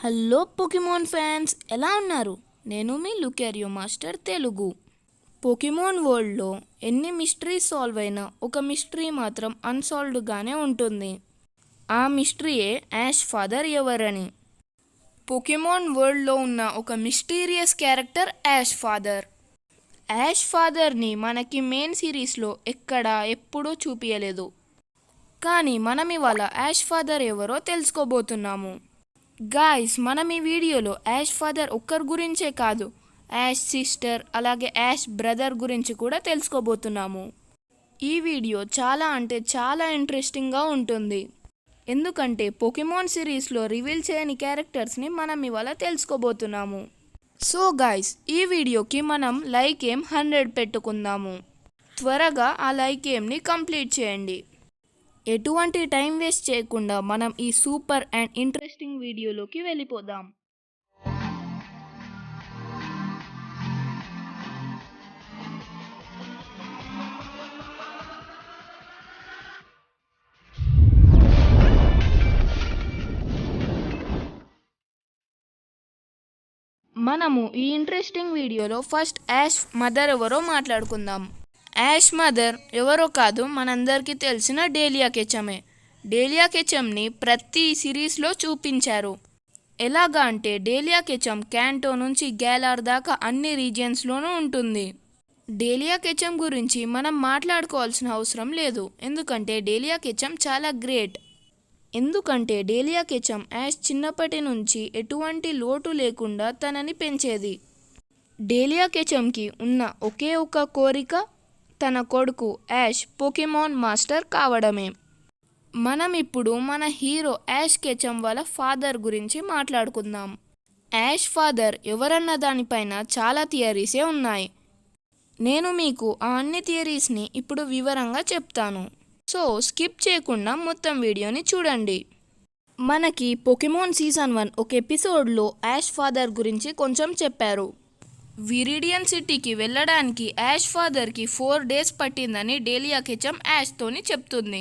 Hello Pokemon fans, ఎలా ఉన్నారు? నేను మీ లుకారియో మాస్టర్ తెలుగు. పోకెమాన్ వరల్డ్లో ఎన్ని మిస్టరీస్ సాల్వ్ అయినా ఒక మిస్టరీ మాత్రం అన్సాల్వ్డ్గానే ఉంటుంది. ఆ మిస్టరీయే యాష్ ఫాదర్ ఎవరని. పోకెమాన్ వరల్డ్లో ఉన్న ఒక mysterious character Ash father. Ash ఫాదర్ని మనకి మెయిన్ సిరీస్లో ఎప్పుడూ చూపించలేదు. కానీ మనం ఇవాళ యాష్ ఫాదర్ ఎవరో తెలుసుకోబోతున్నాము. గాయ్స్, మనం ఈ వీడియోలో యాష్ ఫాదర్ ఒక్కరి గురించే కాదు, యాష్ సిస్టర్ అలాగే యాష్ బ్రదర్ గురించి కూడా తెలుసుకోబోతున్నాము. ఈ వీడియో చాలా ఇంట్రెస్టింగ్గా ఉంటుంది. ఎందుకంటే పోకెమాన్ సిరీస్లో రివీల్ చేయని క్యారెక్టర్స్ని మనం ఇవాళ తెలుసుకోబోతున్నాము. సో గాయ్స్, ఈ వీడియోకి మనం లైక్ ఏం 100 పెట్టుకుందాము. త్వరగా ఆ లైక్ ఏమ్ని కంప్లీట్ చేయండి. ఎటువంటి టైం వేస్ట్ చేయకుండా మనం ఈ సూపర్ అండ్ ఇంట్రెస్టింగ్ వీడియోలోకి వెళ్ళిపోదాం. మనము ఈ ఇంట్రెస్టింగ్ వీడియోలో ఫస్ట్ యాష్ మదర్ ఎవరో మాట్లాడుకుందాం. యాష్ మదర్ ఎవరో కాదు, మనందరికీ తెలిసిన డేలియా కెచమే. డేలియా కెచమ్ని ప్రతి సిరీస్లో చూపించారు. ఎలాగా అంటే డేలియా కెచమ్ క్యాంటో నుంచి గ్యాలార్ దాకా అన్ని రీజియన్స్లోనూ ఉంటుంది. డేలియా కెచమ్ గురించి మనం మాట్లాడుకోవాల్సిన అవసరం లేదు, ఎందుకంటే డేలియా కెచమ్ చాలా గ్రేట్. ఎందుకంటే డేలియా కెచమ్ యాష్ చిన్నప్పటి నుంచి ఎటువంటి లోటు లేకుండా తనని పెంచేది. డేలియా కెచమ్కి ఉన్న ఒకే ఒక కోరిక తన కొడుకు యాష్ పోకెమాన్ మాస్టర్ కావడమే. మనం ఇప్పుడు మన హీరో యాష్ కెచమ్ వాళ్ళ ఫాదర్ గురించి మాట్లాడుకుందాం. యాష్ ఫాదర్ ఎవరన్న దానిపైన చాలా థియరీసే ఉన్నాయి. నేను మీకు ఆ అన్ని థియరీస్ని ఇప్పుడు వివరంగా చెప్తాను. సో స్కిప్ చేయకుండా మొత్తం వీడియోని చూడండి. మనకి పోకెమాన్ సీజన్ 1 ఒక ఎపిసోడ్లో యాష్ ఫాదర్ గురించి కొంచెం చెప్పారు. విరిడియన్ సిటీకి వెళ్ళడానికి యాష్ ఫాదర్కి 4 డేస్ పట్టిందని డేలియా కెచమ్ యాష్తోని చెప్తుంది.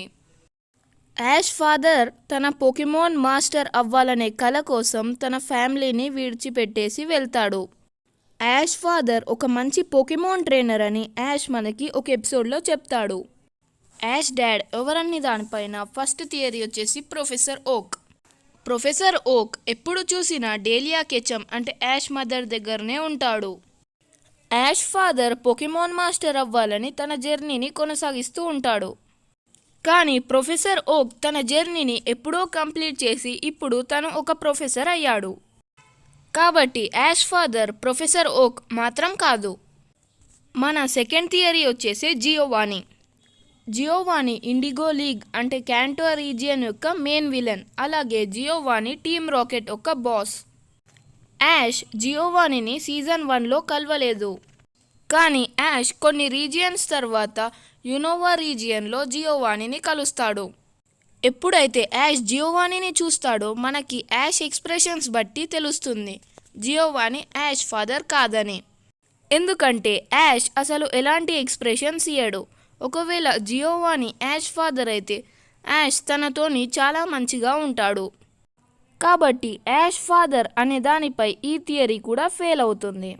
యాష్ ఫాదర్ తన పోకెమాన్ మాస్టర్ అవ్వాలనే కల కోసం తన ఫ్యామిలీని విడిచిపెట్టేసి వెళ్తాడు. యాష్ ఫాదర్ ఒక మంచి పోకెమాన్ ట్రైనర్ అని యాష్ మనకి ఒక ఎపిసోడ్లో చెప్తాడు. యాష్ డాడ్ ఎవరన్ని దానిపైన ఫస్ట్ థియరీ వచ్చేసి ప్రొఫెసర్ ఓక్. ప్రొఫెసర్ ఓక్ ఎప్పుడు చూసినా డేలియా కెచమ్ అంటే యాష్ మదర్ దగ్గరనే ఉంటాడు. యాష్ ఫాదర్ పోకెమాన్ మాస్టర్ అవ్వాలని తన జర్నీని కొనసాగిస్తూ ఉంటాడు. కానీ ప్రొఫెసర్ ఓక్ తన జర్నీని ఎప్పుడో కంప్లీట్ చేసి ఇప్పుడు తను ఒక ప్రొఫెసర్ అయ్యాడు. కాబట్టి యాష్ ఫాదర్ ప్రొఫెసర్ ఓక్ మాత్రం కాదు. మన సెకండ్ థియరీ వచ్చేసి జియోవానీ. జియోవానీ ఇండిగో లీగ్ అంటే క్యాంటో రీజియన్ యొక్క మెయిన్ విలన్. అలాగే జియోవానీ టీమ్ రాకెట్ యొక్క బాస్. యాష్ జియోవానీని సీజన్ 1లో కలవలేదు. కానీ యాష్ కొన్ని రీజియన్స్ తర్వాత యునోవా రీజియన్లో జియోవానీని కలుస్తాడు. ఎప్పుడైతే యాష్ జియోవానీని చూస్తాడో మనకి యాష్ ఎక్స్ప్రెషన్స్ బట్టి తెలుస్తుంది జియోవానీ యాష్ ఫాదర్ కాదని. ఎందుకంటే యాష్ అసలు ఎలాంటి ఎక్స్ప్రెషన్స్ ఇయ్యడు. ఒకవేళ జియోవానీ యాష్ ఫాదర్ అయితే యాష్ తనతోని చాలా మంచిగా ఉంటాడు. కాబట్టి యాష్ ఫాదర్ అనే దానిపై ఈ థియరీ కూడా ఫెయిల్ అవుతుంది.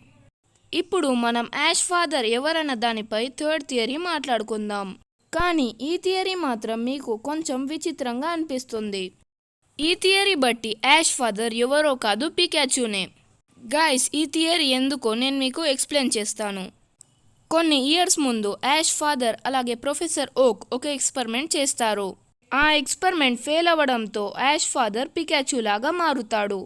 ఇప్పుడు మనం యాష్ ఫాదర్ ఎవరన్న దానిపై థర్డ్ థియరీ మాట్లాడుకుందాం. కానీ ఈ థియరీ మాత్రం మీకు కొంచెం విచిత్రంగా అనిపిస్తుంది. ఈ థియరీ బట్టి యాష్ ఫాదర్ ఎవరో కాదు, పికాచునే. గాయ్స్, ఈ థియరీ ఎందుకో నేను మీకు ఎక్స్ప్లెయిన్ చేస్తాను. కొన్ని ఇయర్స్ ముందు యాష్ ఫాదర్ అలాగే ప్రొఫెసర్ ఓక్ ఒక ఎక్స్పెరిమెంట్ చేస్తారు. ఆ ఎక్స్పెరిమెంట్ ఫెయిల్ అవ్వడంతో యాష్ ఫాదర్ పికాచు లాగా మారుతాడు.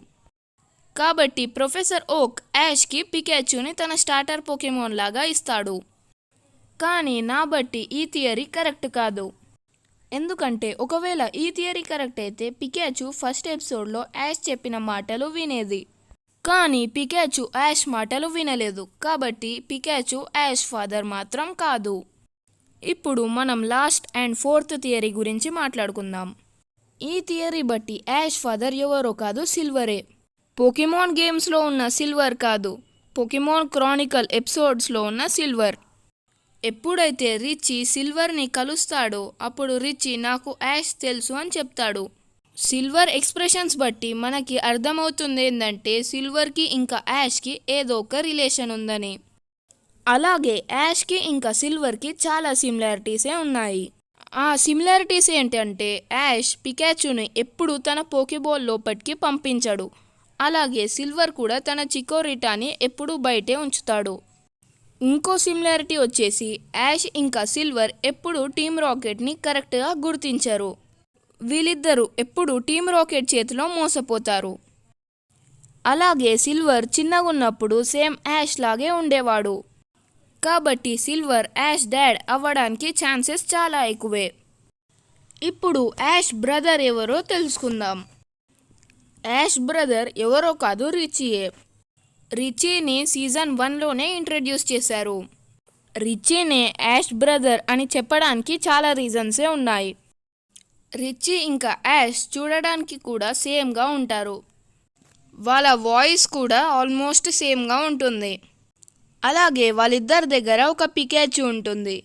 కాబట్టి ప్రొఫెసర్ ఓక్ యాష్కి పికాచుని తన స్టార్టర్ పోకెమాన్ లాగా ఇస్తాడు. కానీ నా బట్టి ఈ థియరీ కరెక్ట్ కాదు. ఎందుకంటే ఒకవేళ ఈ థియరీ కరెక్ట్ అయితే పికాచు ఫస్ట్ ఎపిసోడ్లో యాష్ చెప్పిన మాటలు వినేది. కానీ పికాచు యాష్ మాటలు వినలేదు. కాబట్టి పికాచు యాష్ ఫాదర్ మాత్రం కాదు. ఇప్పుడు మనం లాస్ట్ అండ్ ఫోర్త్ థియరీ గురించి మాట్లాడుకుందాం. ఈ థియరీ బట్టి యాష్ ఫాదర్ ఎవరో కాదు, సిల్వరే. పోకెమాన్ గేమ్స్లో ఉన్న సిల్వర్ కాదు, పోకెమాన్ క్రానికల్ ఎపిసోడ్స్లో ఉన్న సిల్వర్. ఎప్పుడైతే రిచీ సిల్వర్ని కలుస్తాడో అప్పుడు రిచీ నాకు యాష్ తెలుసు అని చెప్తాడు. సిల్వర్ ఎక్స్ప్రెషన్స్ బట్టి మనకి అర్థమవుతుంది ఏంటంటే సిల్వర్కి ఇంకా యాష్కి ఏదో ఒక రిలేషన్ ఉందని. అలాగే యాష్కి ఇంకా సిల్వర్కి చాలా సిమిలారిటీసే ఉన్నాయి. ఆ సిమిలారిటీస్ ఏంటంటే యాష్ పికాచుని ఎప్పుడు తన పోకేబాల్ లోపలికి పంపించడు. అలాగే సిల్వర్ కూడా తన చికోరిటాని ఎప్పుడూ బయటే ఉంచుతాడు. ఇంకో సిమిలారిటీ వచ్చేసి యాష్ ఇంకా సిల్వర్ ఎప్పుడు టీమ్ రాకెట్ని కరెక్ట్గా గుర్తించరు. వీళ్ళిద్దరూ ఎప్పుడు టీమ్ రాకెట్ చేతిలో మోసపోతారు. అలాగే సిల్వర్ చిన్నగా ఉన్నప్పుడు సేమ్ యాష్ లాగే ఉండేవాడు. కాబట్టి సిల్వర్ యాష్ డాడ్ అవ్వడానికి ఛాన్సెస్ చాలా ఎక్కువే. ఇప్పుడు యాష్ బ్రదర్ ఎవరో తెలుసుకుందాం. యాష్ బ్రదర్ ఎవరో కాదు, రిచీయే. రిచీని సీజన్ 1లోనే ఇంట్రడ్యూస్ చేశారు. రిచీనే యాష్ బ్రదర్ అని చెప్పడానికి చాలా రీజన్సే ఉన్నాయి. రిచీ ఇంకా యాష్ చూడడానికి కూడా సేమ్గా ఉంటారు. వాళ్ళ వాయిస్ కూడా ఆల్మోస్ట్ సేమ్గా ఉంటుంది. అలాగే వాళ్ళిద్దరి దగ్గర ఒక పికాచు ఉంటుంది.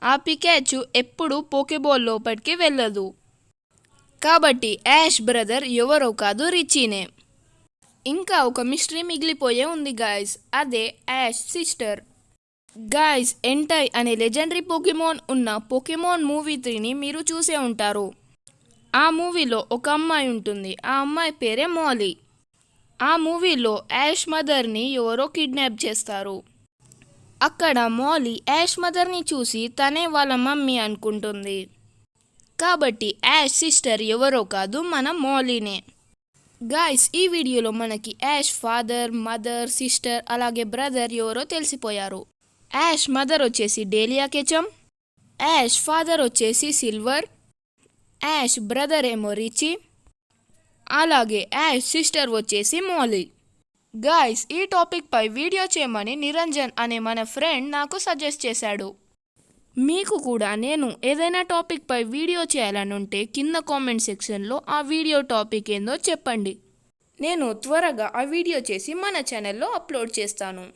ఆ పికాచు ఎప్పుడు పోకేబాల్ లోపలికి వెళ్ళదు. కాబట్టి యాష్ బ్రదర్ ఎవరో కాదు, రిచీనే. ఇంకా ఒక మిస్టరీ మిగిలిపోయే ఉంది గాయస్, అదే యాష్ సిస్టర్. గాయస్, ఎంటై అనే లెజెండరీ పోకెమాన్ ఉన్న పోకెమాన్ మూవీ 3ని మీరు చూసే ఉంటారు. ఆ మూవీలో ఒక అమ్మాయి ఉంటుంది. ఆ అమ్మాయి పేరే మాలీ. ఆ మూవీలో యాష్ మదర్ని ఎవరో కిడ్నాప్ చేస్తారు. అక్కడ మాలీ యాష్ మదర్ని చూసి తనే వాళ్ళ మమ్మీ అనుకుంటుంది. కాబట్టి యాష్ సిస్టర్ ఎవరో కాదు, మన మాలీనే. గాయస్, ఈ వీడియోలో మనకి యాష్ ఫాదర్, మదర్, సిస్టర్ అలాగే బ్రదర్ ఎవరో తెలిసిపోయారు. యాష్ మదర్ వచ్చేసి డేలియా కెచమ్, యాష్ ఫాదర్ వచ్చేసి సిల్వర్, యాష్ బ్రదర్ ఏమో రిచీ, అలాగే యాష్ సిస్టర్ వచ్చేసి మాలీ. గాయస్, ఈ టాపిక్ పై వీడియో చేయమని నిరంజన్ అనే మన ఫ్రెండ్ నాకు సజెస్ట్ చేశాడు. మీకు కూడా నేను ఏదైనా టాపిక్ పై వీడియో చేయాలని ఉంటే కింద కామెంట్ సెక్షన్లో ఆ వీడియో టాపిక్ ఏందో చెప్పండి. నేను త్వరగా ఆ వీడియో చేసి మన ఛానల్లో అప్లోడ్ చేస్తాను.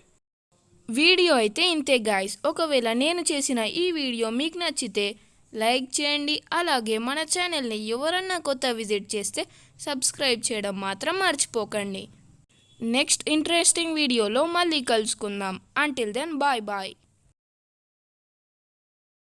వీడియో అయితే ఇంతే గాయస్. ఒకవేళ నేను చేసిన ఈ వీడియో మీకు నచ్చితే లైక్ చేయండి. అలాగే మన ఛానల్ని ఎవరన్నా కొత్త విజిట్ చేస్తే సబ్స్క్రైబ్ చేయడం మాత్రం మర్చిపోకండి. నెక్స్ట్ ఇంట్రెస్టింగ్ వీడియోలో మళ్ళీ కలుసుకుందాం. Until then bye bye.